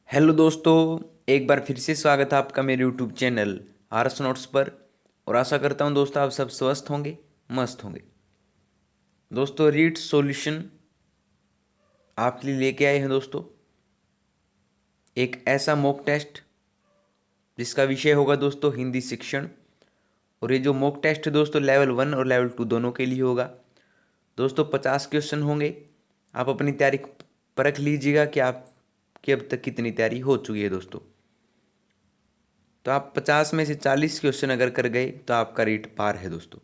Hello दोस्तों, एक बार फिर से स्वागत है आपका मेरे यूट्यूब चैनल आरएस नोट्स पर। और आशा करता हूँ दोस्तों आप सब स्वस्थ होंगे, मस्त होंगे। दोस्तों रीड सॉल्यूशन आपके लिए लेके आए हैं दोस्तों एक ऐसा मॉक टेस्ट जिसका विषय होगा दोस्तों हिंदी शिक्षण। और ये जो मॉक टेस्ट है दोस्तों लेवल 1 और लेवल 2 दोनों के लिए होगा। दोस्तों 50 क्वेश्चन होंगे। आप अपनी तैयारी परख लीजिएगा कि आपकी अब तक कितनी तैयारी हो चुकी है दोस्तों। तो आप 50 में से 40 क्वेश्चन अगर कर गए तो आपका रेट पार है दोस्तों।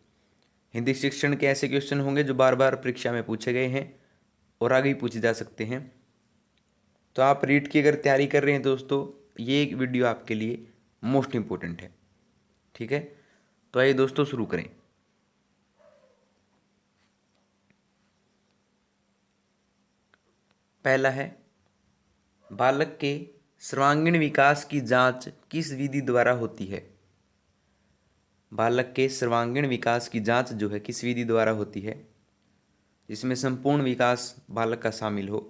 हिंदी शिक्षण के ऐसे क्वेश्चन होंगे जो बार बार परीक्षा में पूछे गए हैं और आगे भी पूछे जा सकते हैं। तो आप रीट की अगर तैयारी कर रहे हैं दोस्तों, ये एक वीडियो आपके लिए मोस्ट इम्पोर्टेंट है। ठीक है, तो आइए दोस्तों शुरू करें। पहला है, बालक के सर्वांगीण विकास की जांच किस विधि द्वारा होती है। बालक के सर्वांगीण विकास की जांच जो है किस विधि द्वारा होती है, जिसमें संपूर्ण विकास बालक का शामिल हो।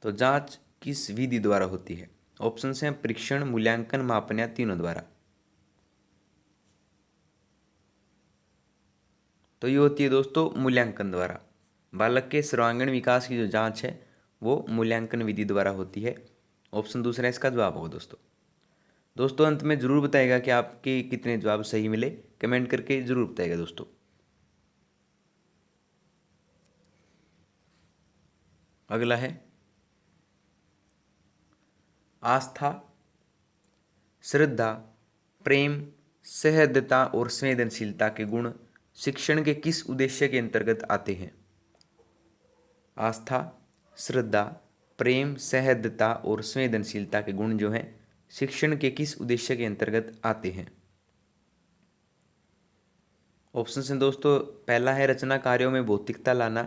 तो जांच किस विधि द्वारा होती है? ऑप्शन हैं परीक्षण, मूल्यांकन, मापन या तीनों द्वारा। तो ये होती है दोस्तों मूल्यांकन द्वारा। बालक के सर्वांगीण विकास की जो जांच है वो मूल्यांकन विधि द्वारा होती है। ऑप्शन दूसरा इसका जवाब होगा दोस्तों। दोस्तों अंत में जरूर बताइएगा कि आपके कितने जवाब सही मिले, कमेंट करके जरूर बताइएगा दोस्तों। अगला है, आस्था, श्रद्धा, प्रेम, सहृदयता और संवेदनशीलता के गुण शिक्षण के किस उद्देश्य के अंतर्गत आते हैं? आस्था, श्रद्धा, प्रेम, सहृदयता और संवेदनशीलता के गुण जो हैं शिक्षण के किस उद्देश्य के अंतर्गत आते हैं? ऑप्शन हैं दोस्तों, पहला है रचना कार्यों में भौतिकता लाना,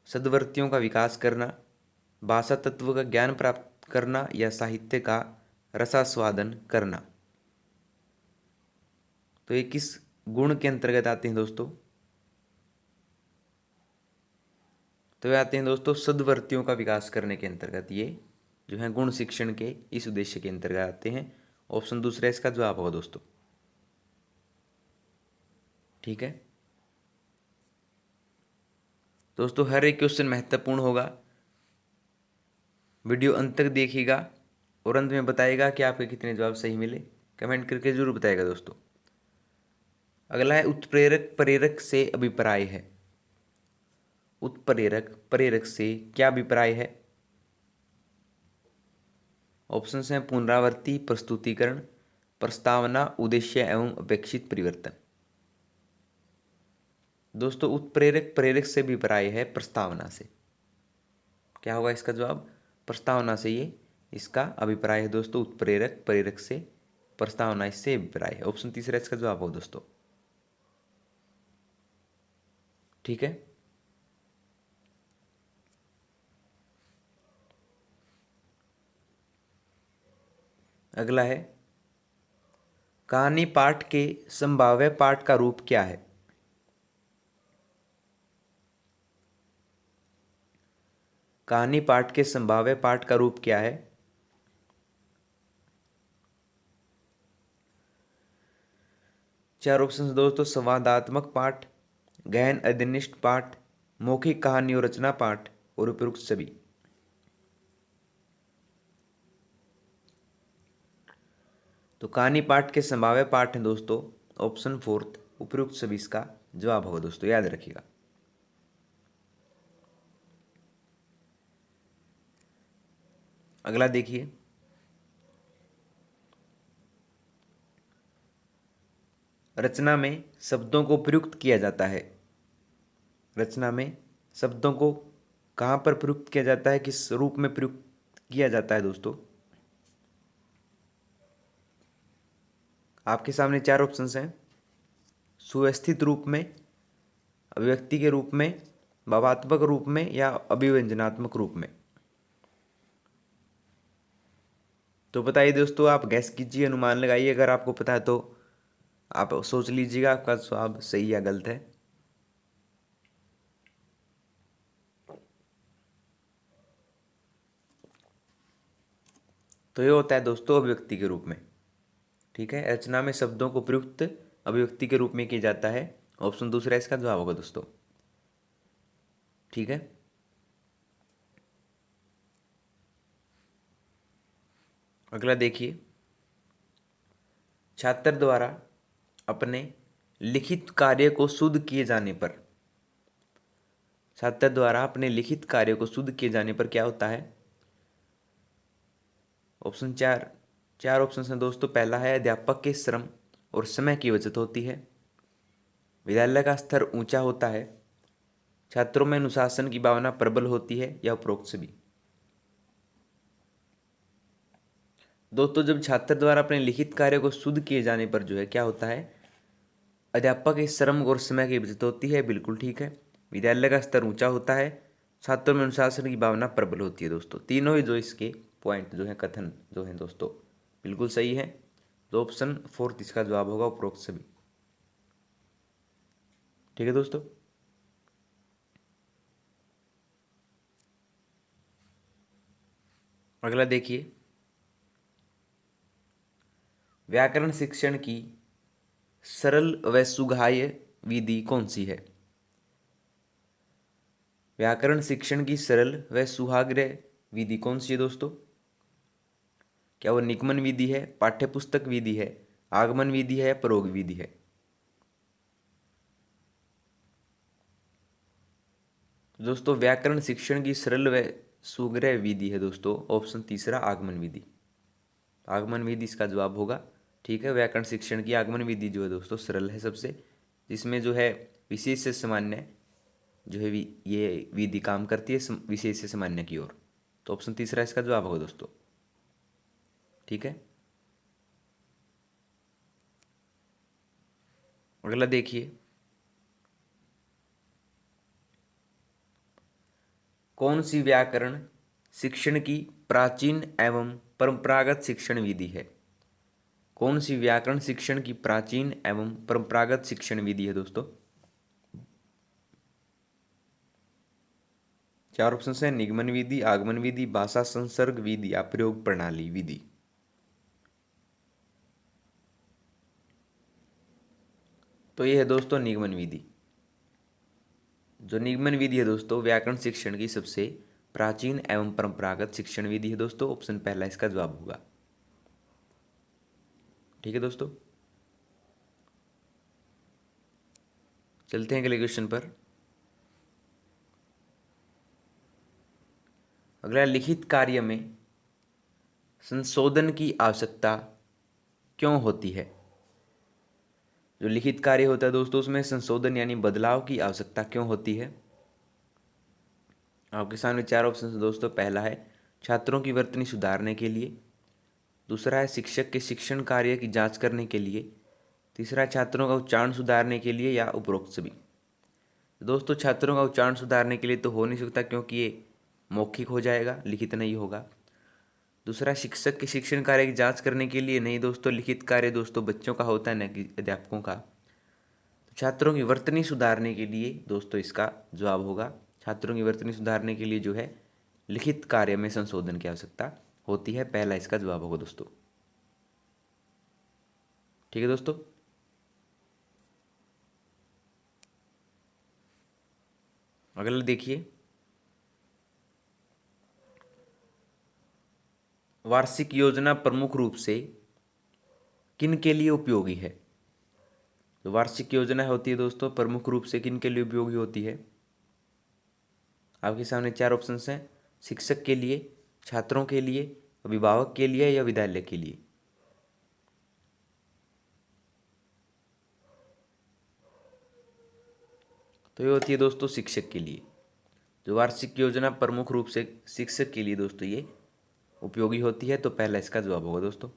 सद्वर्तियों का विकास करना, भाषा तत्व का ज्ञान प्राप्त करना या साहित्य का रसास्वादन करना। तो ये किस गुण के अंतर्गत आते हैं दोस्तों? तो ये आते हैं दोस्तों सद्वर्तियों का विकास करने के अंतर्गत। ये जो है गुण शिक्षण के इस उद्देश्य के अंतर्गत आते हैं। ऑप्शन दूसरा इसका जवाब होगा दोस्तों। ठीक है दोस्तों, हर एक क्वेश्चन महत्वपूर्ण होगा। वीडियो अंत तक देखिएगा और अंत में बताइएगा कि आपके कितने जवाब सही मिले, कमेंट करके जरूर बताइएगा दोस्तों। अगला है, उत्प्रेरक प्रेरक से अभिप्राय है। उत्प्रेरक प्रेरक से क्या अभिप्राय है? ऑप्शन हैं पुनरावृत्ति, प्रस्तुतिकरण, प्रस्तावना, उद्देश्य एवं अपेक्षित परिवर्तन। दोस्तों उत्प्रेरक प्रेरक से अभिप्राय है प्रस्तावना से। क्या होगा इसका जवाब? प्रस्तावना से ये इसका अभिप्राय है दोस्तों। उत्प्रेरक प्रेरक से प्रस्तावना इससे अभिप्राय है। ऑप्शन तीसरा इसका जवाब हो दोस्तों। ठीक है, अगला है, कहानी पाठ के संभाव्य पाठ का रूप क्या है? कहानी पाठ के संभाव्य पाठ का रूप क्या है? चार ऑप्शन दोस्तों, संवादात्मक पाठ, गहन अध्ययनिष्ठ पाठ, मौखिक कहानी और रचना पाठ और उपयुक्त सभी। तो कहानी पाठ के संभाव्य पाठ हैं दोस्तों ऑप्शन फोर्थ, उपयुक्त सभी इसका जवाब होगा दोस्तों, याद रखिएगा। अगला देखिए, रचना में शब्दों को प्रयुक्त किया जाता है। रचना में शब्दों को कहाँ पर प्रयुक्त किया जाता है, किस रूप में प्रयुक्त किया जाता है दोस्तों? आपके सामने चार ऑप्शंस हैं। सुव्यवस्थित रूप में, अभिव्यक्ति के रूप में, भावात्मक रूप में या अभिव्यंजनात्मक रूप में। तो बताइए दोस्तों, आप गैस कीजिए, अनुमान लगाइए। अगर आपको पता है तो आप सोच लीजिएगा आपका जवाब सही या गलत है। तो ये होता है दोस्तों अभिव्यक्ति के रूप में। ठीक है, रचना में शब्दों को प्रयुक्त अभिव्यक्ति के रूप में किया जाता है। ऑप्शन दूसरा इसका जवाब होगा दोस्तों। ठीक है, अगला देखिए, छात्र द्वारा अपने लिखित कार्य को शुद्ध किए जाने पर, छात्र द्वारा अपने लिखित कार्य को शुद्ध किए जाने पर क्या होता है? ऑप्शन चार ऑप्शन हैं दोस्तों। पहला है अध्यापक के श्रम और समय की बचत होती है, विद्यालय का स्तर ऊंचा होता है, छात्रों में अनुशासन की भावना प्रबल होती है, या उपरोक्त सभी। दोस्तों जब छात्र द्वारा अपने लिखित कार्य को शुद्ध किए जाने पर जो है क्या होता है? अध्यापक के श्रम और समय की बचत होती है, बिल्कुल ठीक है। विद्यालय का स्तर ऊंचा होता है, छात्रों में अनुशासन की भावना प्रबल होती है। दोस्तों तीनों ही जो इसके पॉइंट जो है, कथन जो है दोस्तों, बिल्कुल सही है। तो ऑप्शन फोर्थ इसका जवाब होगा, उपरोक्त सभी। ठीक है दोस्तों, अगला देखिए, व्याकरण शिक्षण की सरल व सुगहाय विधि कौन सी है? व्याकरण शिक्षण की सरल व सुहाग्रह विधि कौन सी है दोस्तों? क्या वो निगमन विधि है, पाठ्यपुस्तक विधि है, आगमन विधि है, प्रयोग विधि है? दोस्तों व्याकरण शिक्षण की सरल व सुग्रह विधि है दोस्तों, ऑप्शन तीसरा आगमन विधि। आगमन विधि इसका जवाब होगा। ठीक है, व्याकरण शिक्षण की आगमन विधि जो है दोस्तों सरल है सबसे, जिसमें जो है विशेष से सामान्य जो है ये विधि काम करती है विशेष से सामान्य की ओर। तो ऑप्शन तीसरा इसका जवाब होगा दोस्तों। ठीक है, अगला देखिए, कौन सी व्याकरण शिक्षण की प्राचीन एवं परंपरागत शिक्षण विधि है? कौन सी व्याकरण शिक्षण की प्राचीन एवं परंपरागत शिक्षण विधि है दोस्तों? चार ऑप्शन है, निगमन विधि, आगमन विधि, भाषा संसर्ग विधि या प्रयोग प्रणाली विधि। तो ये है दोस्तों निगमन विधि। जो निगमन विधि है दोस्तों व्याकरण शिक्षण की सबसे प्राचीन एवं परंपरागत शिक्षण विधि है दोस्तों, ऑप्शन पहला इसका जवाब होगा। ठीक है दोस्तों, चलते हैं अगले क्वेश्चन पर। अगला, लिखित कार्य में संशोधन की आवश्यकता क्यों होती है? जो लिखित कार्य होता है दोस्तों उसमें संशोधन यानी बदलाव की आवश्यकता क्यों होती है? आपके सामने चार ऑप्शन है दोस्तों। पहला है छात्रों की वर्तनी सुधारने के लिए, दूसरा है शिक्षक के शिक्षण कार्य की जांच करने के लिए, तीसरा है छात्रों का उच्चारण सुधारने के लिए, या उपरोक्त सभी। दोस्तों छात्रों का उच्चारण सुधारने के लिए तो हो नहीं सकता क्योंकि ये मौखिक हो जाएगा, लिखित नहीं होगा। दूसरा शिक्षक के शिक्षण कार्य की जांच करने के लिए नहीं दोस्तों, लिखित कार्य दोस्तों बच्चों का होता है न कि अध्यापकों का। तो छात्रों की वर्तनी सुधारने के लिए दोस्तों इसका जवाब होगा, छात्रों की वर्तनी सुधारने के लिए जो है लिखित कार्य में संशोधन की आवश्यकता होती है, पहला इसका जवाब होगा दोस्तों। ठीक है दोस्तों, अगला देखिए, वार्षिक योजना प्रमुख रूप से किन के लिए उपयोगी है? तो वार्षिक योजना होती है दोस्तों प्रमुख रूप से किन के लिए उपयोगी होती है? आपके सामने चार ऑप्शंस हैं, शिक्षक के लिए, छात्रों के लिए, अभिभावक के लिए, या विद्यालय के लिए। तो ये होती है दोस्तों शिक्षक के लिए। जो वार्षिक योजना प्रमुख रूप से शिक्षक के लिए दोस्तों ये उपयोगी होती है, तो पहला इसका जवाब होगा दोस्तों।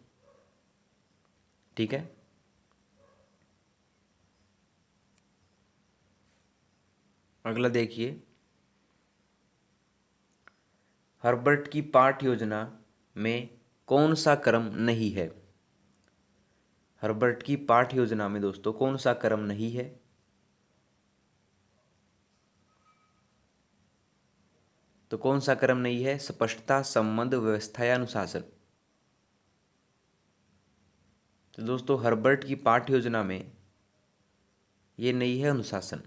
ठीक है, अगला देखिए, हर्बर्ट की पाठ योजना में कौन सा क्रम नहीं है? हर्बर्ट की पाठ योजना में दोस्तों कौन सा क्रम नहीं है? तो कौन सा क्रम नहीं है? स्पष्टता, संबंध, व्यवस्था या अनुशासन। तो दोस्तों हर्बर्ट की पाठ्य योजना में ये नहीं है अनुशासन।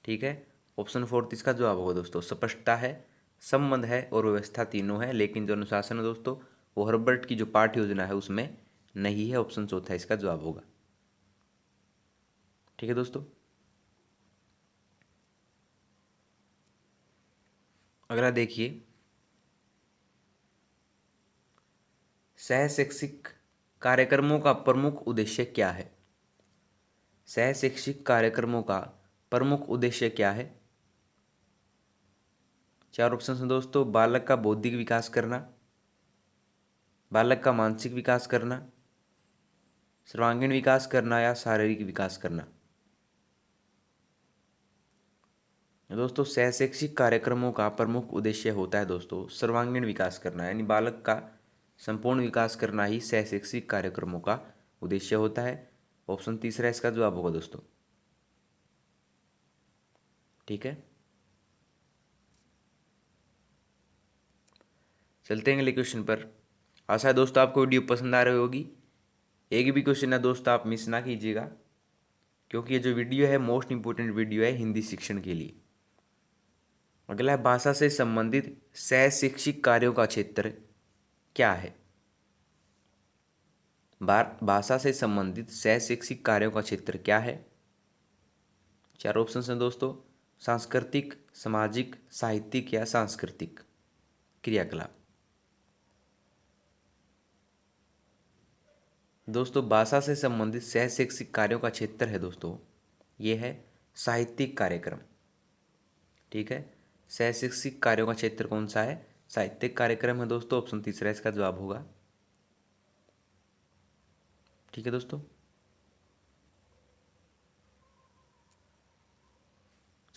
ठीक है, ऑप्शन फोर्थ इसका जवाब होगा दोस्तों। स्पष्टता है, संबंध है और व्यवस्था तीनों है, लेकिन जो अनुशासन है दोस्तों वो हर्बर्ट की जो पाठ्य योजना है उसमें नहीं है। ऑप्शन चौथा इसका जवाब होगा। ठीक है दोस्तों, अगला देखिए, सह शैक्षिक कार्यक्रमों का प्रमुख उद्देश्य क्या है? सह शैक्षिक कार्यक्रमों का प्रमुख उद्देश्य क्या है? चार ऑप्शन हैं दोस्तों। बालक का बौद्धिक विकास करना, बालक का मानसिक विकास करना, सर्वांगीण विकास करना या शारीरिक विकास करना। दोस्तों सह शैक्षिक कार्यक्रमों का प्रमुख उद्देश्य होता है दोस्तों सर्वांगीण विकास करना, यानी बालक का संपूर्ण विकास करना ही सह शैक्षिक कार्यक्रमों का उद्देश्य होता है। ऑप्शन तीसरा इसका जवाब होगा दोस्तों। ठीक है, चलते हैं अगले क्वेश्चन पर। आशा है दोस्तों आपको वीडियो पसंद आ रही होगी। एक भी क्वेश्चन है दोस्तों आप मिस ना कीजिएगा, क्योंकि ये जो वीडियो है मोस्ट इंपोर्टेंट वीडियो है हिंदी शिक्षण के लिए। अगला है, भाषा से संबंधित सह शैक्षिक कार्यों का क्षेत्र क्या है? भाषा से संबंधित सह शैक्षिक कार्यों का क्षेत्र क्या है? चार ऑप्शन हैं दोस्तों। सांस्कृतिक, सामाजिक, साहित्यिक या सांस्कृतिक क्रियाकलाप। दोस्तों भाषा से संबंधित सह शैक्षिक कार्यों का क्षेत्र है दोस्तों ये है साहित्यिक कार्यक्रम। ठीक है, सह शैक्षिक कार्यों का क्षेत्र कौन सा है? साहित्यिक कार्यक्रम है दोस्तों। ऑप्शन तीसरा इसका जवाब होगा। ठीक है दोस्तों,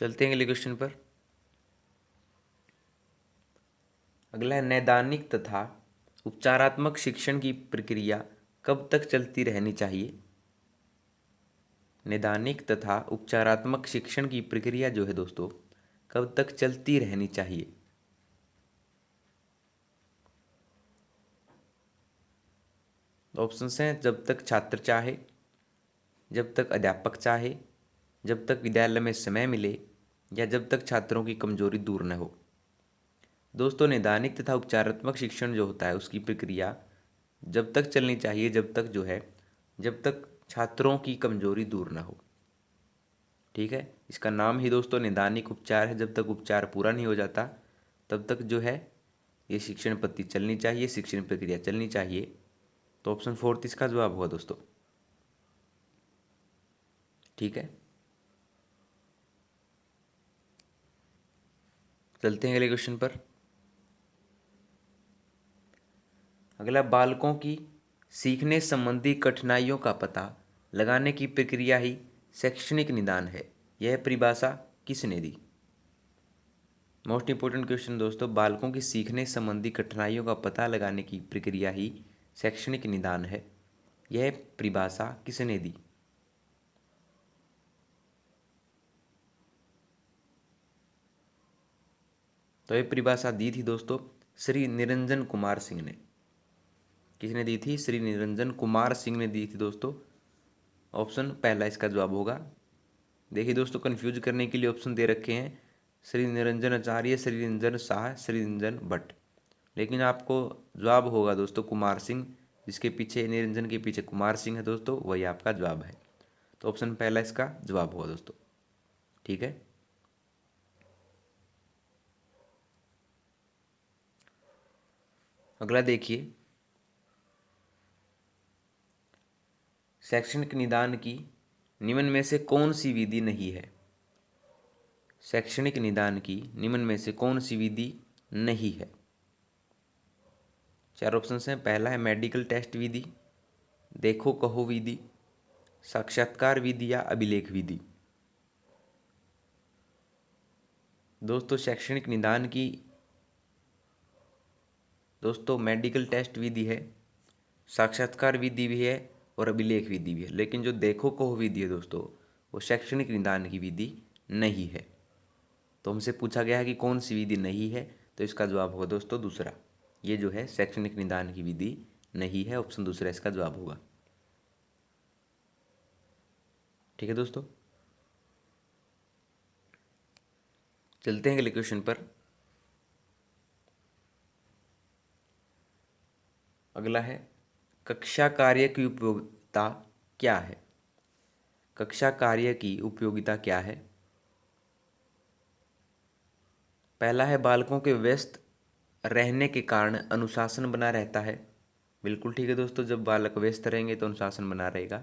चलते हैं अगले क्वेश्चन पर। अगला है, नैदानिक तथा उपचारात्मक शिक्षण की प्रक्रिया कब तक चलती रहनी चाहिए? नैदानिक तथा उपचारात्मक शिक्षण की प्रक्रिया जो है दोस्तों कब तक चलती रहनी चाहिए? ऑप्शंस हैं, जब तक छात्र चाहे, जब तक अध्यापक चाहे, जब तक विद्यालय में समय मिले या जब तक छात्रों की कमजोरी दूर न हो। दोस्तों नैदानिक तथा उपचारात्मक शिक्षण जो होता है उसकी प्रक्रिया जब तक चलनी चाहिए जब तक जो है जब तक छात्रों की कमजोरी दूर ना हो। ठीक है, इसका नाम ही दोस्तों नैदानिक उपचार है। जब तक उपचार पूरा नहीं हो जाता तब तक जो है ये शिक्षण पद्धति चलनी चाहिए, शिक्षण प्रक्रिया चलनी चाहिए। तो ऑप्शन फोर्थ इसका जवाब होगा दोस्तों। ठीक है, चलते हैं अगले क्वेश्चन पर। अगला, बालकों की सीखने संबंधी कठिनाइयों का पता लगाने की प्रक्रिया ही शैक्षणिक निदान है, यह परिभाषा किसने दी? मोस्ट इंपोर्टेंट क्वेश्चन दोस्तों, बालकों की सीखने संबंधी कठिनाइयों का पता लगाने की प्रक्रिया ही शैक्षणिक निदान है, यह परिभाषा किसने दी? तो यह परिभाषा दी थी दोस्तों श्री निरंजन कुमार सिंह ने। किसने दी थी? श्री निरंजन कुमार सिंह ने दी थी दोस्तों। ऑप्शन पहला इसका जवाब होगा। देखिए दोस्तों कंफ्यूज करने के लिए ऑप्शन दे रखे हैं श्री निरंजन आचार्य, श्री निरंजन शाह, श्री निरंजन भट्ट, लेकिन आपको जवाब होगा दोस्तों कुमार सिंह। जिसके पीछे निरंजन के पीछे कुमार सिंह है दोस्तों वही आपका जवाब है। तो ऑप्शन पहला इसका जवाब होगा दोस्तों। ठीक है, अगला देखिए, शैक्षणिक निदान की निम्न में से कौन सी विधि नहीं है? शैक्षणिक निदान की निम्न में से कौन सी विधि नहीं है? चार ऑप्शन हैं। पहला है मेडिकल टेस्ट विधि, देखो कहो विधि, साक्षात्कार विधि या अभिलेख विधि। दोस्तों शैक्षणिक निदान की दोस्तों मेडिकल टेस्ट विधि है, साक्षात्कार विधि भी है और अभिलेख विधि भी है, लेकिन जो देखो कहो विधि है दोस्तों वो शैक्षणिक निदान की विधि नहीं है। तो हमसे पूछा गया है कि कौन सी विधि नहीं है, तो इसका जवाब होगा दोस्तों दूसरा। ये जो है शैक्षणिक निदान की विधि नहीं है, ऑप्शन दूसरा इसका जवाब होगा। ठीक है दोस्तों, चलते हैं अगले क्वेश्चन पर। अगला है, कक्षा कार्य की उपयोगिता क्या है? कक्षा कार्य की उपयोगिता क्या है? पहला है, बालकों के व्यस्त रहने के कारण अनुशासन बना रहता है। बिल्कुल ठीक है दोस्तों, जब बालक व्यस्त रहेंगे तो अनुशासन बना रहेगा।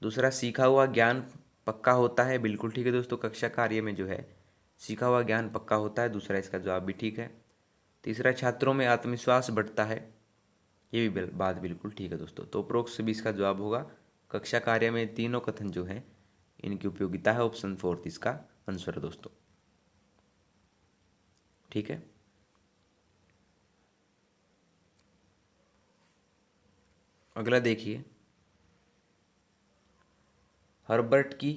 दूसरा, सीखा हुआ ज्ञान पक्का होता है। बिल्कुल ठीक है दोस्तों, कक्षा कार्य में जो है सीखा हुआ ज्ञान पक्का होता है। दूसरा इसका जवाब भी ठीक है। तीसरा, छात्रों में आत्मविश्वास बढ़ता है। ये भी बात बिल्कुल ठीक है दोस्तों। तो उपरोक्त सभी इसका जवाब होगा। कक्षा कार्य में तीनों कथन जो हैं इनकी उपयोगिता है। ऑप्शन 4 इसका आंसर है दोस्तों। ठीक है, अगला देखिए, हर्बर्ट की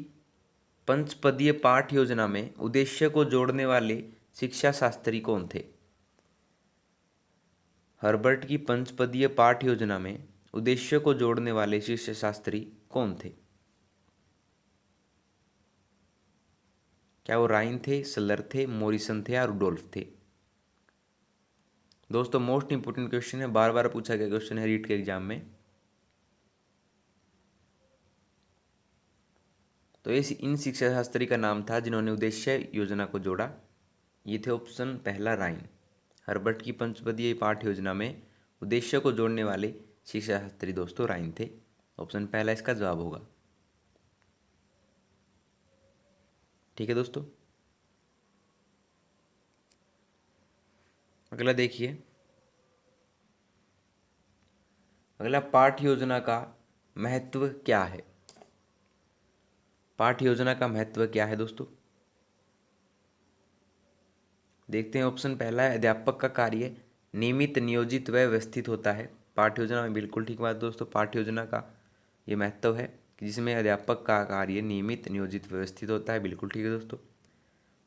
पंचपदीय पाठ योजना में उद्देश्य को जोड़ने वाले शिक्षा शास्त्री कौन थे? हर्बर्ट की पंचपदीय पाठ योजना में उद्देश्य को जोड़ने वाले शिक्षा शास्त्री कौन थे? क्या वो राइन थे, सलर थे, मॉरिसन थे या रुडोल्फ थे? दोस्तों मोस्ट इंपोर्टेंट क्वेश्चन है, बार बार पूछा गया क्वेश्चन है रीट के एग्जाम में। तो इस इन शिक्षा शास्त्री का नाम था जिन्होंने उद्देश्य योजना को जोड़ा। ये थे ऑप्शन पहला राइन। हर्बर्ट की पंचपदीय पाठ योजना में उद्देश्य को जोड़ने वाले शिक्षा शास्त्री दोस्तों राइन थे। ऑप्शन पहला इसका जवाब होगा। ठीक है दोस्तों, अगला देखिए, अगला पाठ योजना का महत्व क्या है? पाठ योजना का महत्व क्या है दोस्तों? देखते हैं। ऑप्शन पहला है, अध्यापक का कार्य नियमित, नियोजित व व्यवस्थित होता है। पाठ योजना में बिल्कुल ठीक बात दोस्तों, पाठ योजना का ये महत्व है कि जिसमें अध्यापक का कार्य नियमित, नियोजित, व्यवस्थित होता है। बिल्कुल ठीक है दोस्तों।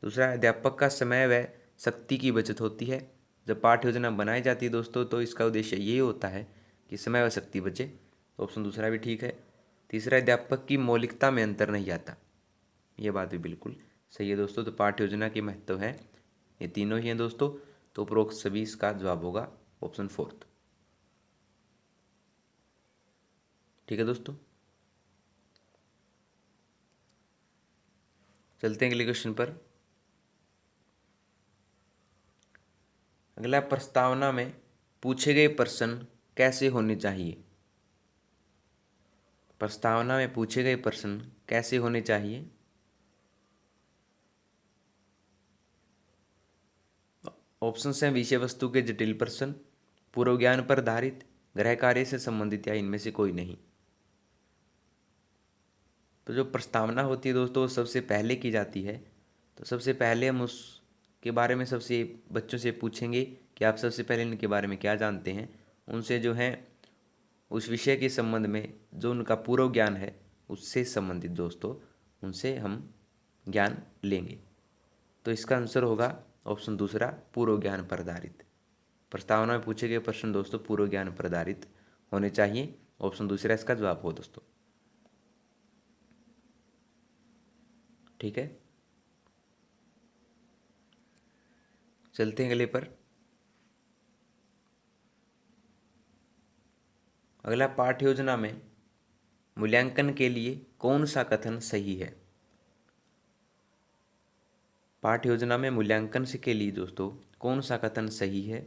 दूसरा, अध्यापक का समय व शक्ति की बचत होती है। जब पाठ योजना बनाई जाती है दोस्तों तो इसका उद्देश्य ये होता है कि समय व शक्ति बचे। तो ऑप्शन दूसरा भी ठीक है। तीसरा, अध्यापक की मौलिकता में अंतर नहीं आता। ये बात भी बिल्कुल सही है दोस्तों। तो पाठ योजना की महत्व है, ये तीनों ही हैं दोस्तों। तो उपरोक्त सभी इसका जवाब होगा ऑप्शन 4। ठीक है दोस्तों, चलते हैं अगले क्वेश्चन पर। अगला, प्रस्तावना में पूछे गए प्रश्न कैसे होने चाहिए? प्रस्तावना में पूछे गए प्रश्न कैसे होने चाहिए? ऑप्शन हैं, विषय वस्तु के जटिल प्रश्न, पूर्व ज्ञान पर आधारित, गृह कार्य से संबंधित या इनमें से कोई नहीं। तो जो प्रस्तावना होती है दोस्तों वो सबसे पहले की जाती है। तो सबसे पहले हम उसके बारे में सबसे बच्चों से पूछेंगे कि आप सबसे पहले इनके बारे में क्या जानते हैं। उनसे जो है उस विषय के संबंध में जो उनका पूर्व ज्ञान है उससे संबंधित दोस्तों उनसे हम ज्ञान लेंगे। तो इसका आंसर होगा ऑप्शन दूसरा, पूर्व ज्ञान पर आधारित। प्रस्तावना में पूछे गए प्रश्न दोस्तों पूर्व ज्ञान पर आधारित होने चाहिए। ऑप्शन दूसरा इसका जवाब हो दोस्तों। ठीक है, चलते हैं अगले पर। अगला, पाठ योजना में मूल्यांकन के लिए कौन सा कथन सही है? पाठ योजना में मूल्यांकन से के लिए दोस्तों कौन सा कथन सही है?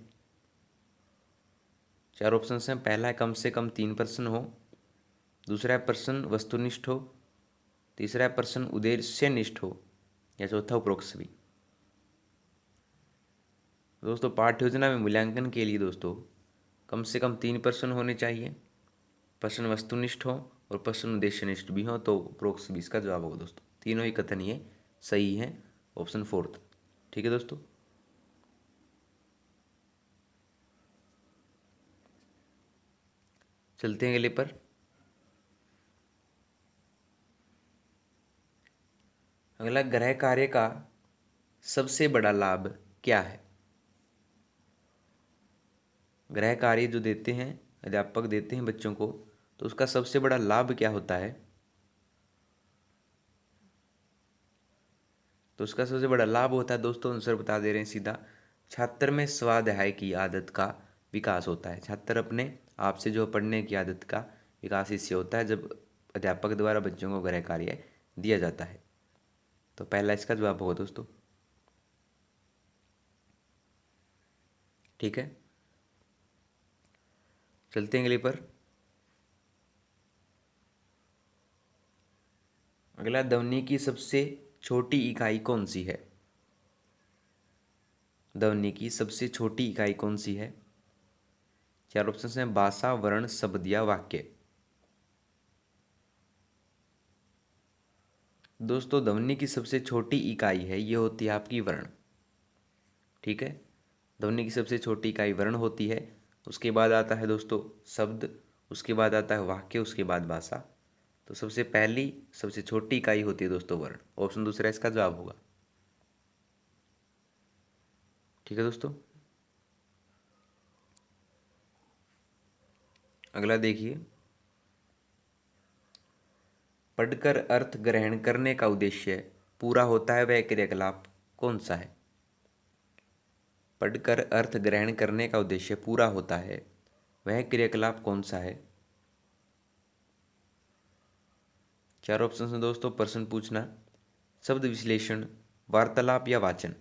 चार ऑप्शन हैं। पहला है, कम से कम 3 प्रश्न हो। दूसरा है, प्रश्न वस्तुनिष्ठ हो। तीसरा है, प्रश्न उद्देश्यनिष्ठ हो। या चौथा उपरोक्त सभी। दोस्तों पाठ्य योजना में मूल्यांकन के लिए दोस्तों कम से कम 3 प्रश्न होने चाहिए, प्रश्न वस्तुनिष्ठ हो और प्रश्न उद्देश्यनिष्ठ भी हो। तो उपरोक्त सभी इसका जवाब होगा दोस्तों। तीनों ही कथन ये सही है, ऑप्शन 4। ठीक है दोस्तों, चलते हैं अगले पर। अगला, गृह कार्य का सबसे बड़ा लाभ क्या है? गृह कार्य जो देते हैं अध्यापक देते हैं बच्चों को तो उसका सबसे बड़ा लाभ क्या होता है? तो उसका सबसे बड़ा लाभ होता है दोस्तों, आंसर बता दे रहे हैं सीधा, छात्र में स्वाध्याय की आदत का विकास होता है। छात्र अपने आप से जो पढ़ने की आदत का विकास इससे होता है जब अध्यापक द्वारा बच्चों को गृह कार्य दिया जाता है। तो पहला इसका जवाब होगा दोस्तों। ठीक है, चलते हैं अगले पर। अगला, ध्वनि की सबसे छोटी इकाई कौन सी है? ध्वनि की सबसे छोटी इकाई कौन सी है? चार ऑप्शन हैं, भाषा, वर्ण, शब्द या वाक्य। दोस्तों ध्वनि की सबसे छोटी इकाई है, ये होती है आपकी वर्ण। ठीक है, ध्वनि की सबसे छोटी इकाई वर्ण होती है। उसके बाद आता है दोस्तों शब्द, उसके बाद आता है वाक्य, उसके बाद भाषा। तो सबसे पहली सबसे छोटी इकाई होती है दोस्तों वर्ण। ऑप्शन दूसरा इसका जवाब होगा। ठीक है दोस्तों, अगला देखिए, पढ़कर अर्थ ग्रहण करने का उद्देश्य पूरा होता है वह क्रियाकलाप कौन सा है? पढ़कर अर्थ ग्रहण करने का उद्देश्य पूरा होता है वह क्रियाकलाप कौन सा है? चार ऑप्शन हैं दोस्तों, प्रश्न पूछना, शब्द विश्लेषण, वार्तालाप या वाचन।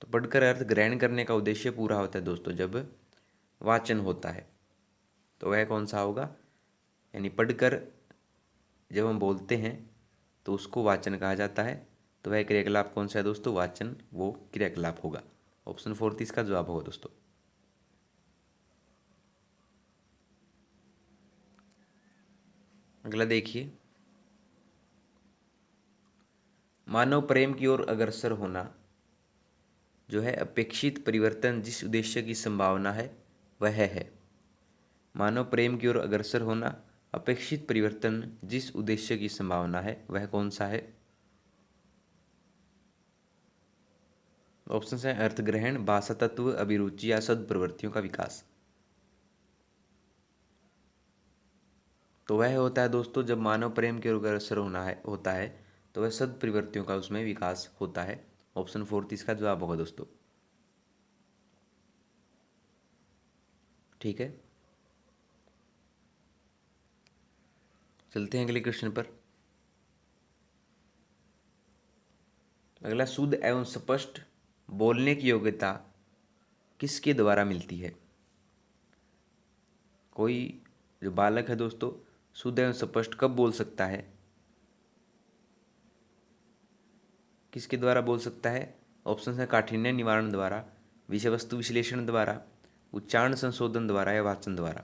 तो पढ़कर अर्थ ग्रहण करने का उद्देश्य पूरा होता है दोस्तों जब वाचन होता है। तो वह कौन सा होगा? यानी पढ़कर जब हम बोलते हैं तो उसको वाचन कहा जाता है। तो वह क्रियाकलाप कौन सा है दोस्तों? वाचन वो क्रियाकलाप होगा। ऑप्शन फोर्थ इसका जवाब होगा दोस्तों। अगला देखिए, मानव प्रेम की ओर अग्रसर होना जो है अपेक्षित परिवर्तन जिस उद्देश्य की संभावना है वह है। मानव प्रेम की ओर अग्रसर होना अपेक्षित परिवर्तन जिस उद्देश्य की संभावना है वह कौन सा है? ऑप्शन है अर्थ ग्रहण, भाषा तत्व, अभिरुचि या सद प्रवृत्तियों का विकास। तो वह होता है दोस्तों जब मानव प्रेम के ओर अग्रसर होता है तो वह सद प्रवृत्तियों का उसमें विकास होता है। ऑप्शन फोर्थ इसका जवाब होगा दोस्तों। ठीक है, चलते हैं अगले क्वेश्चन पर। अगला, शुद्ध एवं स्पष्ट बोलने की योग्यता किसके द्वारा मिलती है? कोई जो बालक है दोस्तों शुद्ध एवं स्पष्ट कब बोल सकता है? किसके द्वारा बोल सकता है? ऑप्शन है काठिन्य निवारण द्वारा, विषय वस्तु विश्लेषण द्वारा, उच्चारण संशोधन द्वारा या वाचन द्वारा।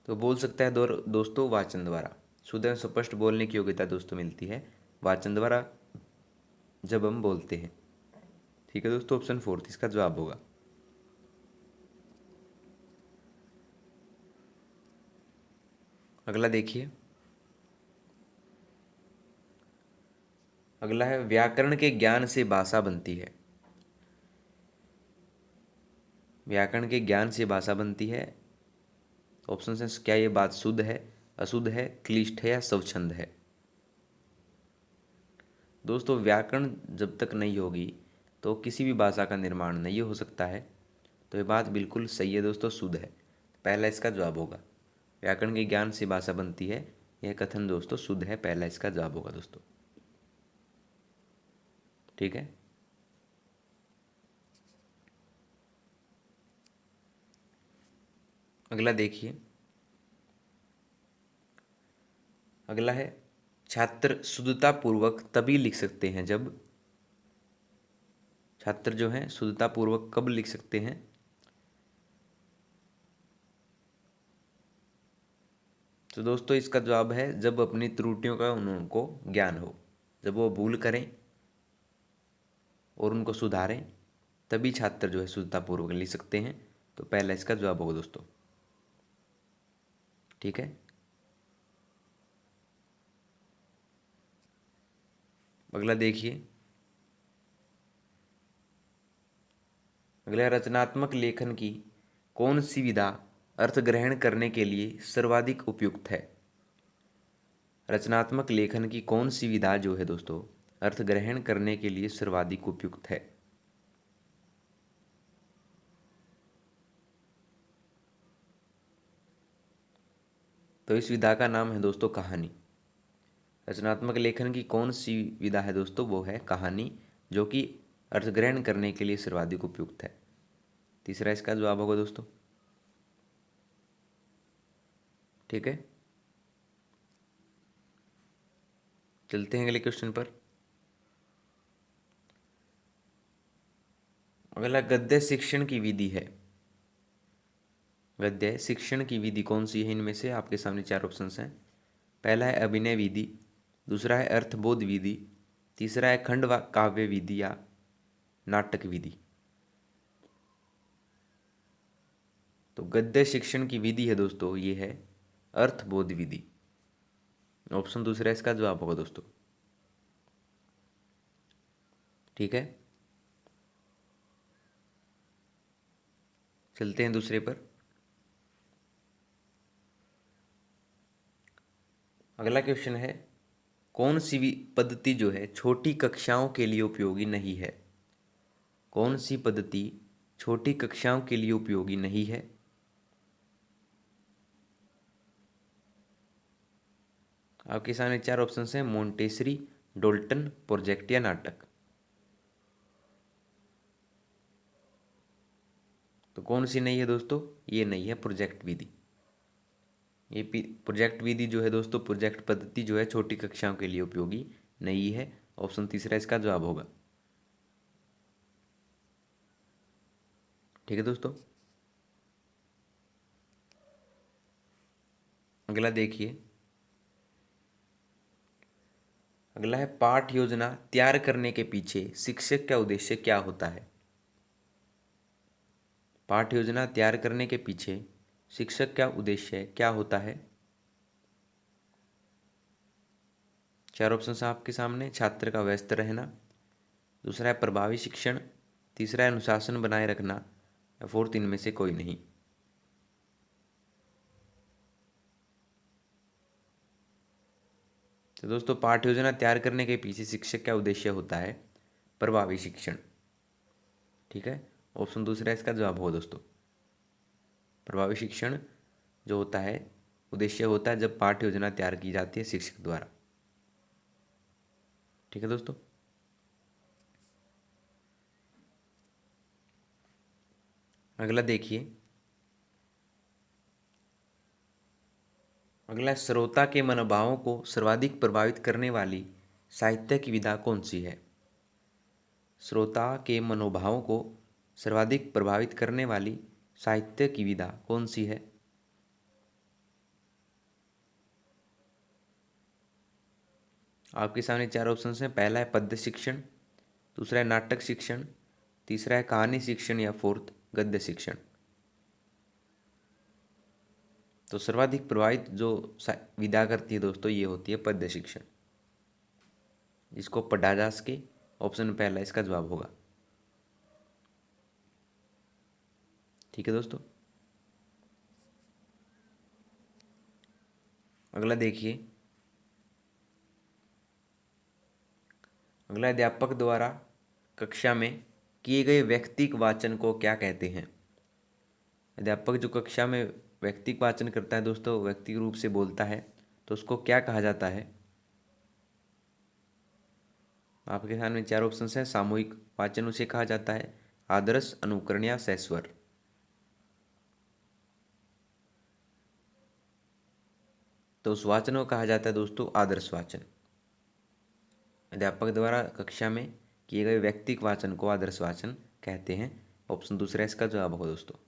तो बोल सकता है दोस्तों वाचन द्वारा। शुद्ध एवं स्पष्ट बोलने की योग्यता दोस्तों मिलती है वाचन द्वारा जब हम बोलते हैं। ठीक है दोस्तों, ऑप्शन फोर्थ इसका जवाब होगा। अगला देखिए, अगला है व्याकरण के ज्ञान से भाषा बनती है। व्याकरण के ज्ञान से भाषा बनती है। ऑप्शन है क्या ये बात शुद्ध है, अशुद्ध है, क्लिष्ट है या स्वच्छंद है? दोस्तों व्याकरण जब तक नहीं होगी तो किसी भी भाषा का निर्माण नहीं हो सकता है। तो ये बात बिल्कुल सही है दोस्तों, शुद्ध है। पहला इसका जवाब होगा। व्याकरण के ज्ञान से भाषा बनती है, यह कथन दोस्तों शुद्ध है। पहला इसका जवाब होगा दोस्तों। ठीक है, अगला देखिए, अगला है छात्र शुद्धता पूर्वक तभी लिख सकते हैं जब, छात्र जो हैं शुद्धता पूर्वक कब लिख सकते हैं? तो दोस्तों इसका जवाब है जब अपनी त्रुटियों का उनको ज्ञान हो, जब वो भूल करें और उनको सुधारें, तभी छात्र जो है शुद्धता पूर्वक लिख सकते हैं। तो पहला इसका जवाब होगा दोस्तों। ठीक है, अगला देखिए, अगला रचनात्मक लेखन की कौन सी विधा अर्थ ग्रहण करने के लिए सर्वाधिक उपयुक्त है? रचनात्मक लेखन की कौन सी विधा जो है दोस्तों अर्थ ग्रहण करने के लिए सर्वाधिक उपयुक्त है? तो इस विधा का नाम है दोस्तों कहानी। रचनात्मक लेखन की कौन सी विधा है दोस्तों? वो है कहानी, जो कि अर्थ ग्रहण करने के लिए सर्वाधिक उपयुक्त है। तीसरा इसका जवाब होगा दोस्तों। ठीक है, चलते हैं अगले क्वेश्चन पर। अगला गद्य शिक्षण की विधि है। गद्य शिक्षण की विधि कौन सी है? इनमें से आपके सामने चार ऑप्शंस हैं। पहला है अभिनय विधि, दूसरा है अर्थबोध विधि, तीसरा है खंड व काव्य विधि या नाटक विधि। तो गद्य शिक्षण की विधि है दोस्तों ये है अर्थबोध विधि। ऑप्शन दूसरा इसका जवाब होगा दोस्तों। ठीक है, चलते हैं दूसरे पर। अगला क्वेश्चन है कौन सी पद्धति जो है छोटी कक्षाओं के लिए उपयोगी नहीं है? कौन सी पद्धति छोटी कक्षाओं के लिए उपयोगी नहीं है? आपके सामने चार ऑप्शन हैं, मोंटेसरी, डोल्टन, प्रोजेक्ट या नाटक। तो कौन सी नहीं है दोस्तों? ये नहीं है प्रोजेक्ट विधि। ये प्रोजेक्ट विधि जो है दोस्तों, प्रोजेक्ट पद्धति जो है छोटी कक्षाओं के लिए उपयोगी नहीं है। ऑप्शन तीसरा इसका जवाब होगा। ठीक है दोस्तों, अगला देखिए। अगला है पाठ योजना तैयार करने के पीछे शिक्षक का उद्देश्य क्या होता है? पाठ योजना तैयार करने के पीछे शिक्षक का उद्देश्य क्या होता है? चार ऑप्शन आपके सामने। छात्र का व्यस्त रहना, दूसरा है प्रभावी शिक्षण, तीसरा है अनुशासन बनाए रखना, या फोर्थ इनमें से कोई नहीं। तो दोस्तों पाठ योजना तैयार करने के पीछे शिक्षक का उद्देश्य होता है प्रभावी शिक्षण। ठीक है, ऑप्शन दूसरा इसका जवाब होगा दोस्तों। प्रभावी शिक्षण जो होता है उद्देश्य होता है जब पाठ योजना तैयार की जाती है शिक्षक द्वारा। ठीक है दोस्तों, अगला देखिए। अगला श्रोता के मनोभावों को सर्वाधिक प्रभावित करने वाली साहित्य की विधा कौन सी है? श्रोता के मनोभावों को सर्वाधिक प्रभावित करने वाली साहित्य की विधा कौन सी है? आपके सामने चार ऑप्शन हैं। पहला है पद्य शिक्षण, दूसरा है नाटक शिक्षण, तीसरा है कहानी शिक्षण या फोर्थ गद्य शिक्षण। तो सर्वाधिक प्रभावित जो विधा करती है दोस्तों ये होती है पद्य शिक्षण, जिसको पढ़ा जा सके। ऑप्शन पहला इसका जवाब होगा। ठीक है दोस्तों, अगला देखिए। अगला अध्यापक द्वारा कक्षा में किए गए व्यक्तिक वाचन को क्या कहते हैं? अध्यापक जो कक्षा में व्यक्तिक वाचन करता है दोस्तों, व्यक्तिगत रूप से बोलता है, तो उसको क्या कहा जाता है? आपके सामने चार ऑप्शन हैं। सामूहिक वाचन उसे कहा जाता है, आदर्श, अनुकरण या सहस्वर। तो उस वाचन को कहा जाता है दोस्तों आदर्श वाचन। अध्यापक द्वारा कक्षा में किए गए व्यक्तिक वाचन को आदर्श वाचन कहते हैं। ऑप्शन दूसरा इसका जवाब होगा दोस्तों।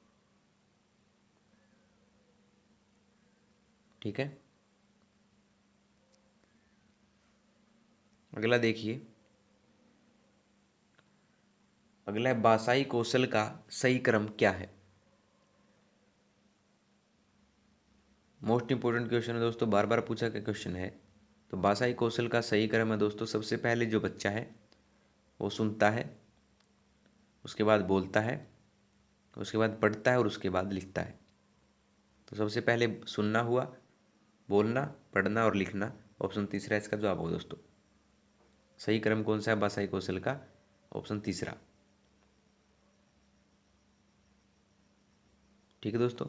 ठीक है, अगला देखिए। अगला है भाषाई कौशल का सही क्रम क्या है? मोस्ट इंपोर्टेंट क्वेश्चन है दोस्तों, बार बार पूछा गया क्वेश्चन है। तो भाषाई कौशल का सही क्रम है दोस्तों, सबसे पहले जो बच्चा है वो सुनता है, उसके बाद बोलता है, उसके बाद पढ़ता है और उसके बाद लिखता है। तो सबसे पहले सुनना हुआ, बोलना, पढ़ना और लिखना। ऑप्शन तीसरा इसका जवाब होगा दोस्तों। सही क्रम कौन सा है भाषाई कौशल का? ऑप्शन तीसरा। ठीक है दोस्तों।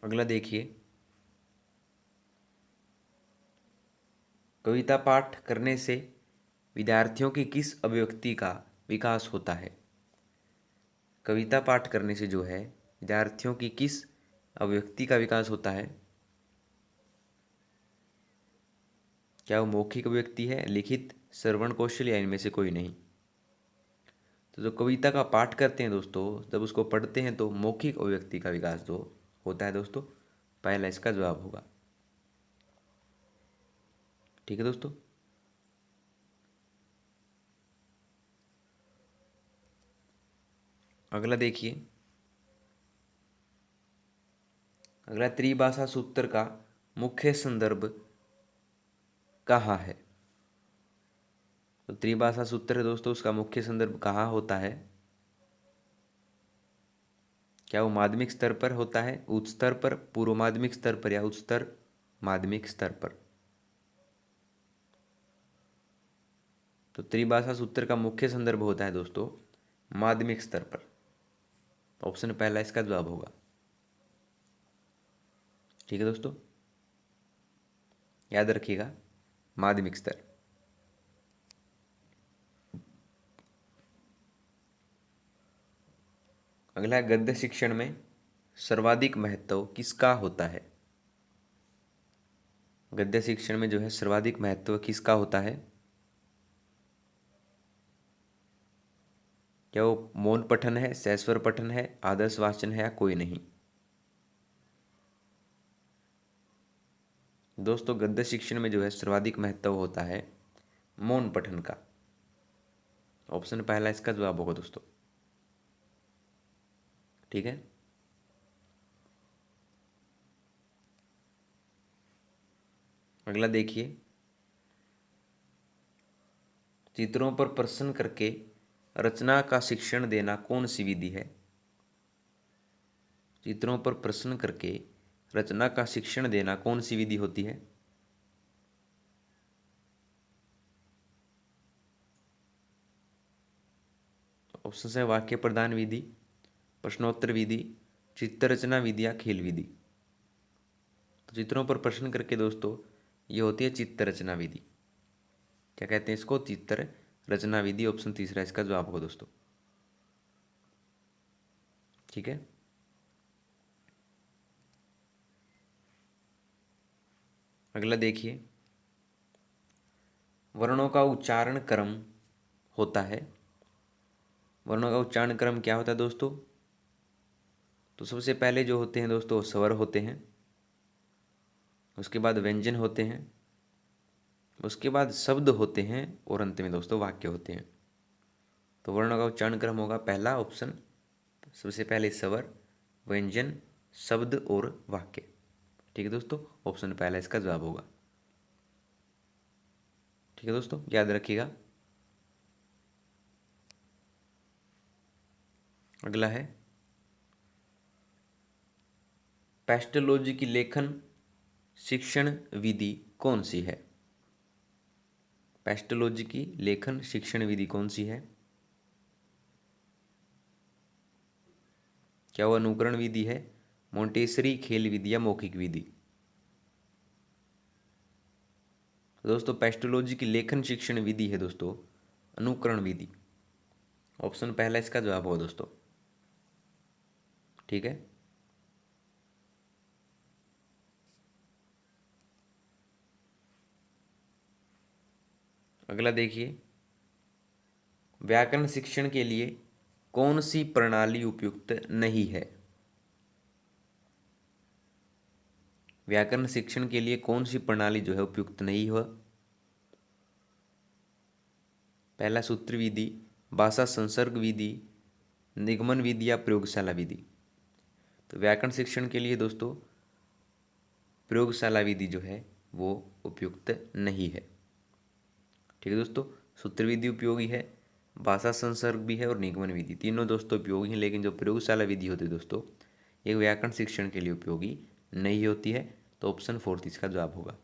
अगला देखिए, कविता पाठ करने से विद्यार्थियों की किस अभिव्यक्ति का विकास होता है? कविता पाठ करने से जो है विद्यार्थियों की किस अभिव्यक्ति का विकास होता है? क्या वो मौखिक अभिव्यक्ति है, लिखित, श्रवण कौशल या इनमें से कोई नहीं? तो जो कविता का पाठ करते हैं दोस्तों, जब उसको पढ़ते हैं तो मौखिक अभिव्यक्ति का विकास जो होता है दोस्तों, पहला इसका जवाब होगा। ठीक है दोस्तों। अगला देखिए, अगला त्रिभाषा सूत्र का मुख्य संदर्भ कहाँ है? तो त्रिभाषा सूत्र है दोस्तों, उसका मुख्य संदर्भ कहाँ होता है? क्या वो माध्यमिक स्तर पर होता है, उच्च स्तर पर, पूर्व माध्यमिक स्तर पर या उच्च स्तर माध्यमिक स्तर पर? तो त्रिभाषा सूत्र का मुख्य संदर्भ होता है दोस्तों माध्यमिक स्तर पर। ऑप्शन पहला इसका जवाब होगा। ठीक है दोस्तों, याद रखिएगा, माध्यमिक स्तर। अगला, गद्य शिक्षण में सर्वाधिक महत्व किसका होता है? गद्य शिक्षण में जो है सर्वाधिक महत्व किसका होता है? क्या वो मौन पठन है, सैस्वर पठन है, आदर्श वाचन है या कोई नहीं? दोस्तों गद्य शिक्षण में जो है सर्वाधिक महत्व होता है मौन पठन का। ऑप्शन पहला इसका जवाब होगा दोस्तों। ठीक है। अगला देखिए, चित्रों पर प्रश्न करके रचना का शिक्षण देना कौन सी विधि है? चित्रों पर प्रश्न करके रचना का शिक्षण देना कौन सी विधि होती है? ऑप्शन है वाक्य प्रदान विधि, प्रश्नोत्तर विधि, चित्र रचना विधि या खेल विधि। तो चित्रों पर प्रश्न करके दोस्तों ये होती है चित्र रचना विधि। क्या कहते हैं इसको? चित्र रचना विधि। ऑप्शन तीसरा इसका जवाब होगा दोस्तों। ठीक है। अगला देखिए, वर्णों का उच्चारण क्रम होता है। वर्णों का उच्चारण क्रम क्या होता है दोस्तों? तो सबसे पहले जो होते हैं दोस्तों स्वर होते हैं, उसके बाद व्यंजन होते हैं, उसके बाद शब्द होते हैं और अंत में दोस्तों वाक्य होते हैं। तो वर्णों का उच्चारण क्रम होगा पहला ऑप्शन, सबसे पहले स्वर, व्यंजन, शब्द और वाक्य। ठीक है दोस्तों, ऑप्शन पहला इसका जवाब होगा। ठीक है दोस्तों, याद रखिएगा। अगला है, पेस्टोलॉजी की लेखन शिक्षण विधि कौन सी है? पेस्टोलॉजी की लेखन शिक्षण विधि कौन सी है? क्या वो अनुकरण विधि है, मोंटेसरी, खेल विधि या मौखिक विधि? तो दोस्तों पेस्टोलॉजी की लेखन शिक्षण विधि है दोस्तों अनुकरण विधि। ऑप्शन पहला इसका जवाब होगा दोस्तों। ठीक है। अगला देखिए, व्याकरण शिक्षण के लिए कौन सी प्रणाली उपयुक्त नहीं है? व्याकरण शिक्षण के लिए कौन सी प्रणाली जो है उपयुक्त नहीं हो? पहला सूत्र विधि, भाषा संसर्ग विधि, निगमन विधि या प्रयोगशाला विधि? तो व्याकरण शिक्षण के लिए दोस्तों प्रयोगशाला विधि जो है वो उपयुक्त नहीं है। ठीक है दोस्तों, सूत्र विधि उपयोगी है, भाषा संसर्ग भी है और निगमन विधि, तीनों दोस्तों उपयोगी हैं, लेकिन जो प्रयोगशाला विधि होती है दोस्तों, एक व्याकरण शिक्षण के लिए उपयोगी नहीं होती है। तो ऑप्शन 4 इसका जवाब होगा।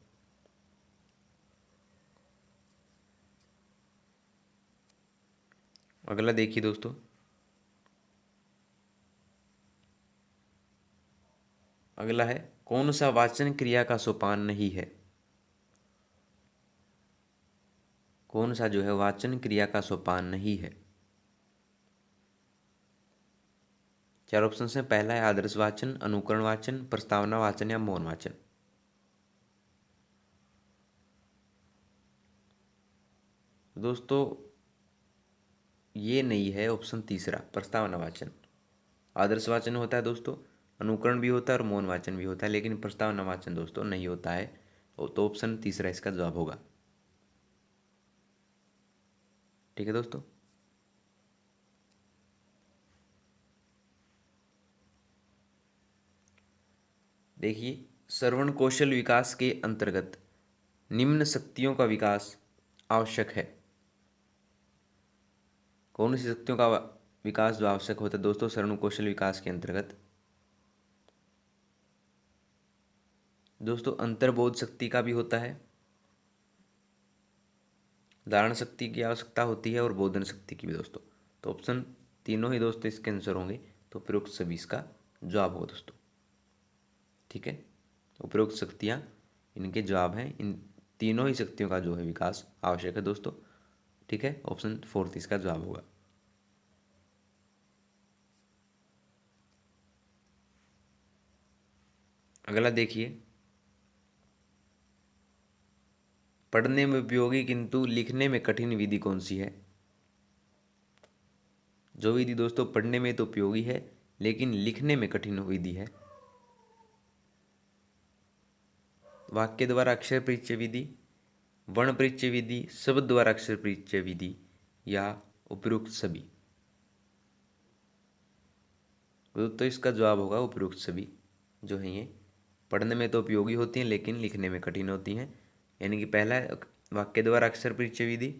अगला देखिए दोस्तों, अगला है कौन सा वाचन क्रिया का सोपान नहीं है। कौन सा जो है वाचन क्रिया का सोपान नहीं है। चार ऑप्शन है, पहला है आदर्श वाचन, अनुकरण वाचन, प्रस्तावना वाचन या मौन वाचन। दोस्तों ये नहीं है ऑप्शन तीसरा, प्रस्तावना वाचन। आदर्श वाचन होता है दोस्तों, अनुकरण भी होता है और मौन वाचन भी होता है, लेकिन प्रस्तावना वाचन दोस्तों नहीं होता है। तो ऑप्शन तीसरा इसका जवाब होगा। ठीक है दोस्तों। देखिए, श्रवण कौशल विकास के अंतर्गत निम्न शक्तियों का विकास आवश्यक है। कौन सी शक्तियों का विकास जो आवश्यक होता है दोस्तों श्रवण कौशल विकास के अंतर्गत। दोस्तों अंतर्बोध शक्ति का भी होता है, धारण शक्ति की आवश्यकता होती है और बोधन शक्ति की भी दोस्तों। तो ऑप्शन तीनों ही दोस्तों इसके आंसर होंगे। तो उपरोक्त सभी इसका जवाब होगा दोस्तों। ठीक है, उपरोक्त शक्तियाँ इनके जवाब हैं। इन तीनों ही शक्तियों का जो है विकास आवश्यक है दोस्तों। ठीक है, ऑप्शन 4 इसका जवाब होगा। अगला देखिए, पढ़ने में उपयोगी किंतु लिखने में कठिन विधि कौन सी है। जो विधि दोस्तों पढ़ने में तो उपयोगी है लेकिन लिखने में कठिन विधि है। वाक्य द्वारा अक्षर परिचय विधि, वर्ण परिचय विधि, शब्द द्वारा अक्षर परिचय विधि या उपयुक्त सभी। तो इसका जवाब होगा उपयुक्त सभी। जो है ये पढ़ने में तो उपयोगी होती हैं लेकिन लिखने में कठिन होती हैं। यानी कि पहला है वाक्य द्वारा अक्षर परिचय विधि,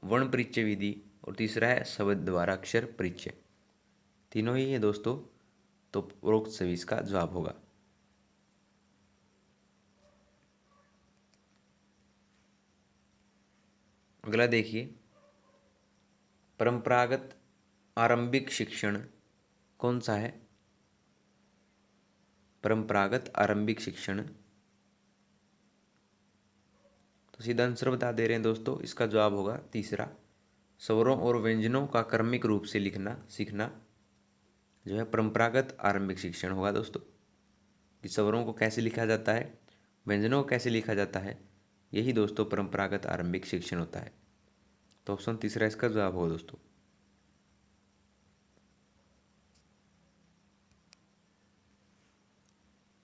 वर्ण परिचय विधि और तीसरा है शब्द द्वारा अक्षर परिचय। तीनों ही है दोस्तों, तो उपरोक्त सभी इसका जवाब होगा। अगला देखिए, परंपरागत आरंभिक शिक्षण कौन सा है। परंपरागत आरंभिक शिक्षण, तो सीधा आंसर बता दे रहे हैं दोस्तों, इसका जवाब होगा तीसरा, स्वरों और व्यंजनों का क्रमिक रूप से लिखना सीखना जो है परंपरागत आरंभिक शिक्षण होगा दोस्तों। कि स्वरों को कैसे लिखा जाता है, व्यंजनों को कैसे लिखा जाता है, यही दोस्तों परंपरागत आरंभिक शिक्षण होता है। तो ऑप्शन तीसरा इसका जवाब होगा दोस्तों।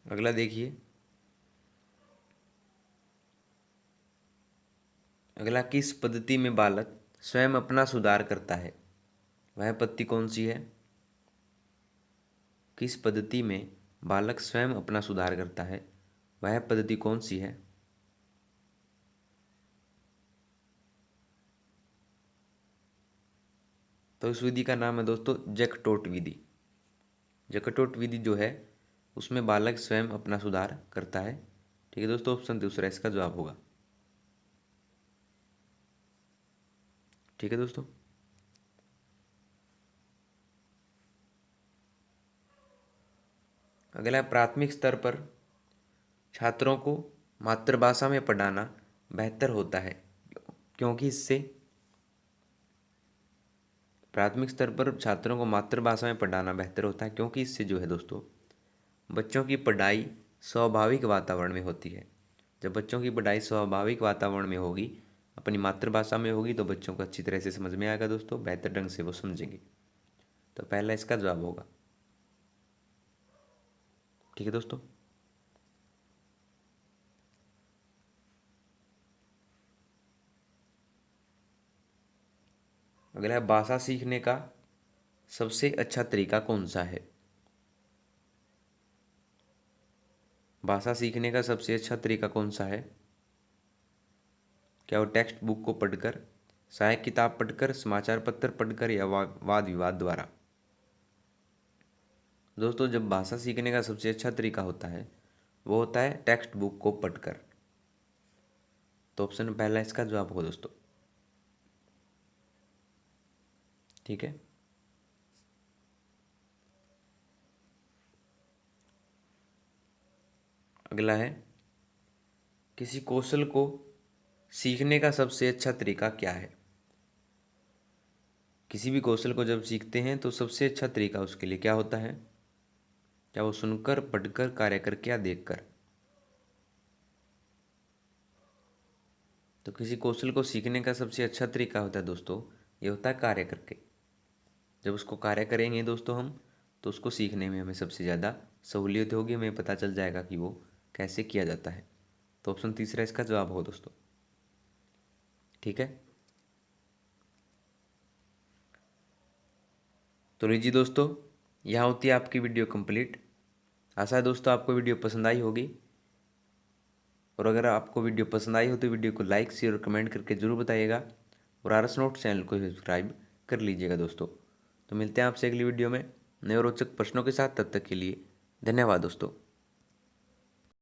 अगला देखिए, अगला किस पद्धति में बालक स्वयं अपना सुधार करता है। वह पद्धति कौन सी है। किस पद्धति में बालक स्वयं अपना सुधार करता है, वह पद्धति कौन सी है। तो इस विधि का नाम है दोस्तों जैकटोट विधि। जैकटोट विधि जो है उसमें बालक स्वयं अपना सुधार करता है। ठीक है दोस्तों, ऑप्शन दूसरा इसका जवाब होगा। ठीक है दोस्तों। अगला है प्राथमिक स्तर पर छात्रों को मातृभाषा में पढ़ाना बेहतर होता है क्योंकि इससे, प्राथमिक स्तर पर छात्रों को मातृभाषा में पढ़ाना बेहतर होता है क्योंकि इससे जो है दोस्तों बच्चों की पढ़ाई स्वाभाविक वातावरण में होती है। जब बच्चों की पढ़ाई स्वाभाविक वातावरण में होगी, अपनी मातृभाषा में होगी, तो बच्चों को अच्छी तरह से समझ में आएगा दोस्तों, बेहतर ढंग से वो समझेंगे। तो पहला इसका जवाब होगा। ठीक है दोस्तों। अगला है भाषा सीखने का सबसे अच्छा तरीका कौन सा है। भाषा सीखने का सबसे अच्छा तरीका कौन सा है। क्या वो टेक्स्ट बुक को पढ़कर सहायक किताब पढ़कर, समाचार पत्र पढ़कर या वाद विवाद द्वारा। दोस्तों जब भाषा सीखने का सबसे अच्छा तरीका होता है वो होता है टेक्स्ट बुक को पढ़कर। तो ऑप्शन पहला इसका जवाब होगा दोस्तों। ठीक है। अगला है, किसी कौशल को सीखने का सबसे अच्छा तरीका क्या है। किसी भी कौशल को जब सीखते हैं तो सबसे अच्छा तरीका उसके लिए क्या होता है? क्या वो सुनकर, पढ़कर, कार्य करके या देखकर? तो किसी कौशल को सीखने का सबसे अच्छा तरीका होता है दोस्तों, ये होता है कार्य करके। जब उसको कार्य करेंगे दोस्तों हम, तो उसको सीखने में हमें सबसे ज़्यादा सहूलियत होगी, हमें पता चल जाएगा कि वो कैसे किया जाता है। तो ऑप्शन तीसरा इसका जवाब हो दोस्तों। ठीक है। तो लीजिए दोस्तों, यहाँ होती है आपकी वीडियो कंप्लीट। आशा है दोस्तों आपको वीडियो पसंद आई होगी, और अगर आपको वीडियो पसंद आई हो तो वीडियो को लाइक, शेयर और कमेंट करके जरूर बताइएगा, और आरएस नोट चैनल को सब्सक्राइब कर लीजिएगा दोस्तों। तो मिलते हैं आपसे अगली वीडियो में नए और रोचक प्रश्नों के साथ। तब तक के लिए धन्यवाद दोस्तों।